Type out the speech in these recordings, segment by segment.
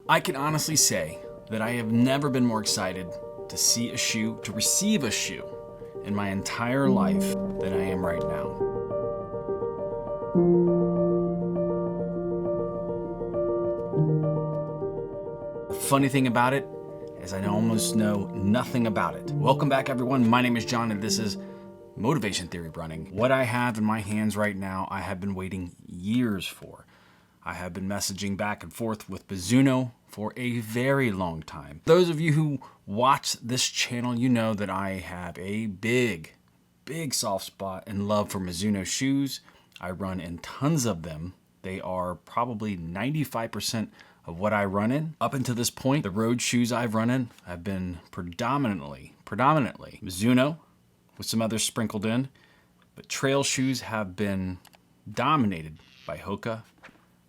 I can honestly say that I have never been more excited to see a shoe, to receive a shoe in my entire life than I am right now. The funny thing about it is I almost know nothing about it. Welcome back, everyone. My name is John, and this is Motivation Theory Running. What I have in my hands right now, I have been waiting years for. I have been messaging back and forth with Mizuno for a very long time. Those of you who watch this channel, you know that I have a big soft spot and love for Mizuno shoes. I run in tons of them. They are probably 95% of what I run in. Up until this point, the road shoes I've run in have been predominantly Mizuno, with some others sprinkled in, but trail shoes have been dominated by Hoka.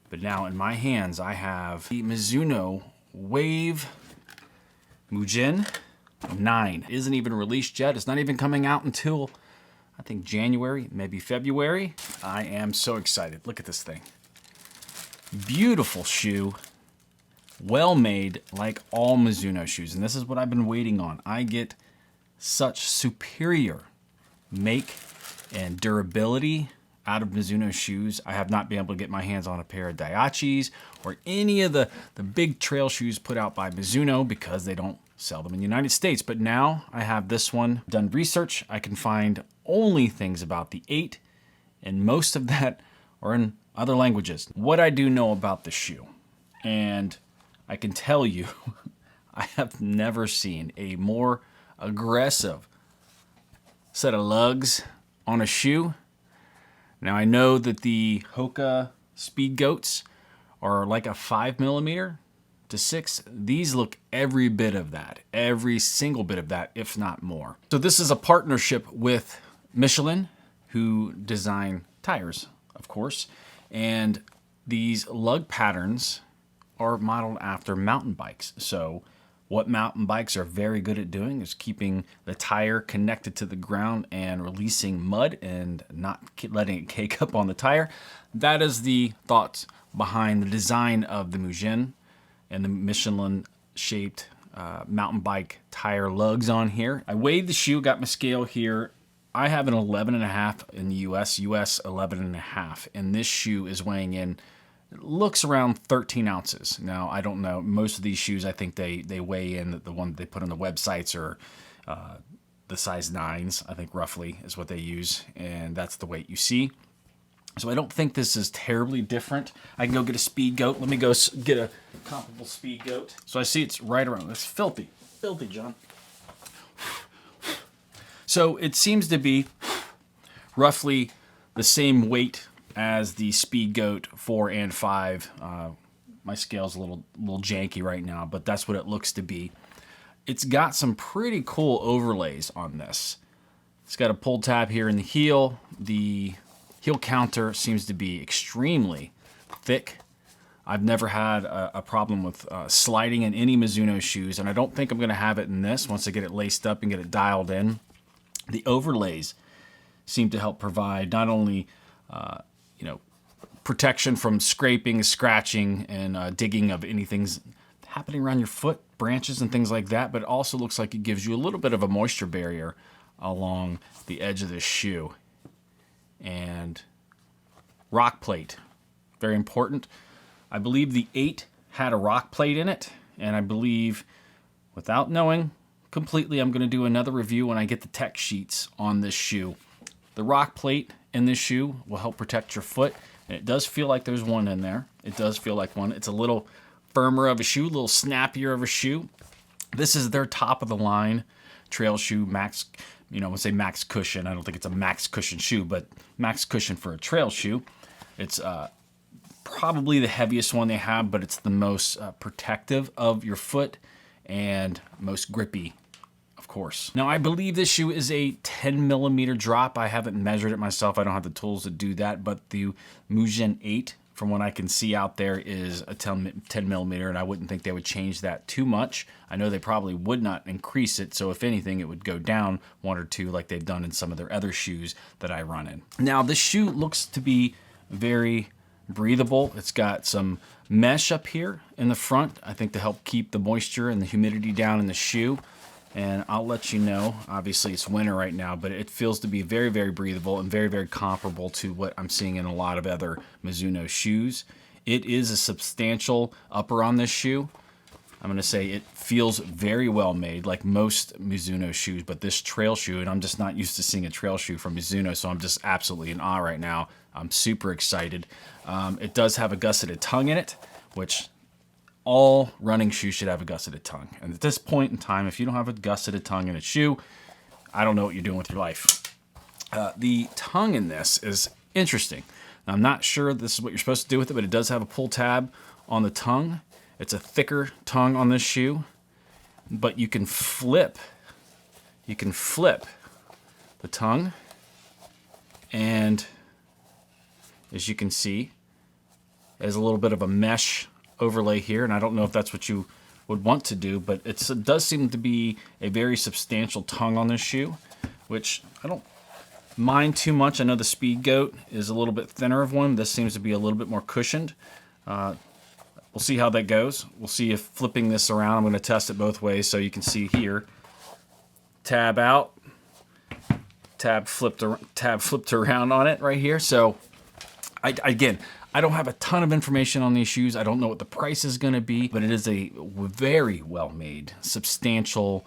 But now in my hands, I have the Mizuno Wave Mujin 9. It isn't even released yet. It's not even coming out until, I think, January, maybe February. I am so excited. Look at this thing. Beautiful shoe. Well made, like all Mizuno shoes. And this is what I've been waiting on. I get such superior make and durability out of Mizuno shoes. I have not been able to get my hands on a pair of Daiichis or any of the big trail shoes put out by Mizuno because they don't sell them in the United States. But now I have this one. Done research. I can find only things about the 8, and most of that are in other languages. What I do know about the shoe, and I can tell you, I have never seen a more aggressive set of lugs on a shoe. Now I know that the Hoka Speed Goats are like a 5mm to 6. These look every bit of that, every single bit of that, if not more. So this is a partnership with Michelin, who design tires, of course, and these lug patterns are modeled after mountain bikes. So what mountain bikes are very good at doing is keeping the tire connected to the ground and releasing mud and not letting it cake up on the tire. That is the thoughts behind the design of the Mujin and the Michelin-shaped mountain bike tire lugs on here. I weighed the shoe, got my scale here. I have an 11.5 in the US 11.5, and this shoe is weighing in, it looks around 13 ounces. Now, I don't know. Most of these shoes, I think they weigh in, the one they put on the websites are the size 9s, I think roughly is what they use, and that's the weight you see. So I don't think this is terribly different. I can go get a Speed Goat. Let me go get a comparable Speed Goat. So I see it's right around. It's filthy, John. So it seems to be roughly the same weight as the Speed Goat 4 and 5. My scale's a little janky right now, but that's what it looks to be. It's got some pretty cool overlays on this. It's got a pull tab here in the heel. The heel counter seems to be extremely thick. I've never had a problem with sliding in any Mizuno shoes, and I don't think I'm going to have it in this once I get it laced up and get it dialed in. The overlays seem to help provide not only protection from scraping, scratching, and digging of anything's happening around your foot, branches and things like that, but it also looks like it gives you a little bit of a moisture barrier along the edge of the shoe. And rock plate, very important. I believe the 8 had a rock plate in it, and I believe, without knowing completely, I'm going to do another review when I get the tech sheets on this shoe. The rock plate in this shoe will help protect your foot, and it does feel like there's one in there. It does feel like one. It's a little firmer of a shoe, a little snappier of a shoe. This is their top of the line trail shoe, max, I would say max cushion. I don't think it's a max cushion shoe, but max cushion for a trail shoe. It's probably the heaviest one they have, but it's the most protective of your foot and most grippy, of course. Now, I believe this shoe is a 10mm drop. I haven't measured it myself. I don't have the tools to do that, but the Mujin 8, from what I can see out there, is a 10mm, and I wouldn't think they would change that too much. I know they probably would not increase it, so if anything, it would go down 1 or 2 like they've done in some of their other shoes that I run in. Now, this shoe looks to be very breathable. It's got some mesh up here in the front, I think to help keep the moisture and the humidity down in the shoe. And I'll let you know, obviously it's winter right now, but it feels to be very, very breathable and very, very comparable to what I'm seeing in a lot of other Mizuno shoes. It is a substantial upper on this shoe. I'm going to say it feels very well made, like most Mizuno shoes, but this trail shoe, and I'm just not used to seeing a trail shoe from Mizuno, so I'm just absolutely in awe right now. I'm super excited. It does have a gusseted tongue in it, which all running shoes should have a gusseted tongue. And at this point in time, if you don't have a gusseted tongue in a shoe, I don't know what you're doing with your life. The tongue in this is interesting. Now, I'm not sure this is what you're supposed to do with it, but it does have a pull tab on the tongue. It's a thicker tongue on this shoe, but you can flip the tongue, and as you can see, there's a little bit of a mesh overlay here, and I don't know if that's what you would want to do, but it does seem to be a very substantial tongue on this shoe, which I don't mind too much. I know the Speed Goat is a little bit thinner of one. This seems to be a little bit more cushioned. We'll see how that goes. We'll see if flipping this around, I'm going to test it both ways so you can see here. Tab out, tab flipped around on it right here. So again, I don't have a ton of information on these shoes. I don't know what the price is going to be, but it is a very well-made, substantial,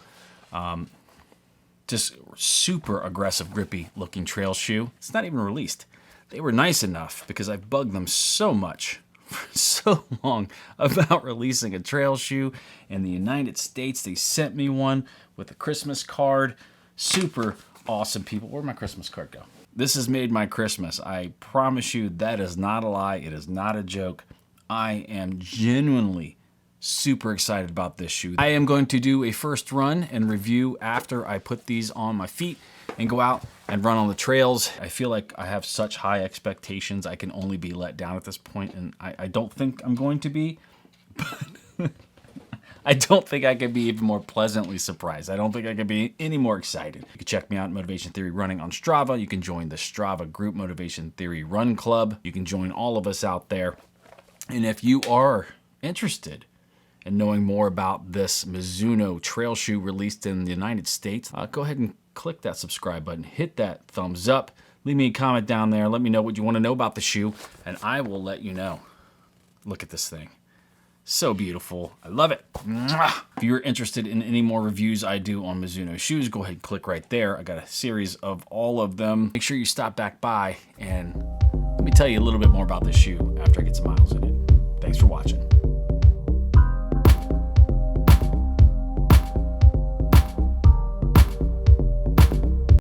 just super aggressive, grippy looking trail shoe. It's not even released. They were nice enough because I bugged them so much for so long about releasing a trail shoe in the United States. They sent me one with a Christmas card. Super awesome people. Where'd my Christmas card go? This has made my Christmas. I promise you that is not a lie. It is not a joke. I am genuinely super excited about this shoe. I am going to do a first run and review after I put these on my feet and go out and run on the trails. I feel like I have such high expectations. I can only be let down at this point, and I don't think I'm going to be, but I don't think I could be even more pleasantly surprised. I don't think I could be any more excited. You can check me out at Motivation Theory Running on Strava. You can join the Strava group Motivation Theory Run Club. You can join all of us out there. And if you are interested in knowing more about this Mizuno trail shoe released in the United States, go ahead and click that subscribe button, hit that thumbs up, leave me a comment down there, let me know what you want to know about the shoe, and I will let you know. Look at this thing. So beautiful. I love it. Mwah! If you're interested in any more reviews I do on Mizuno shoes, go ahead and click right there. I got a series of all of them. Make sure you stop back by and let me tell you a little bit more about this shoe after I get some miles in it. Thanks for watching.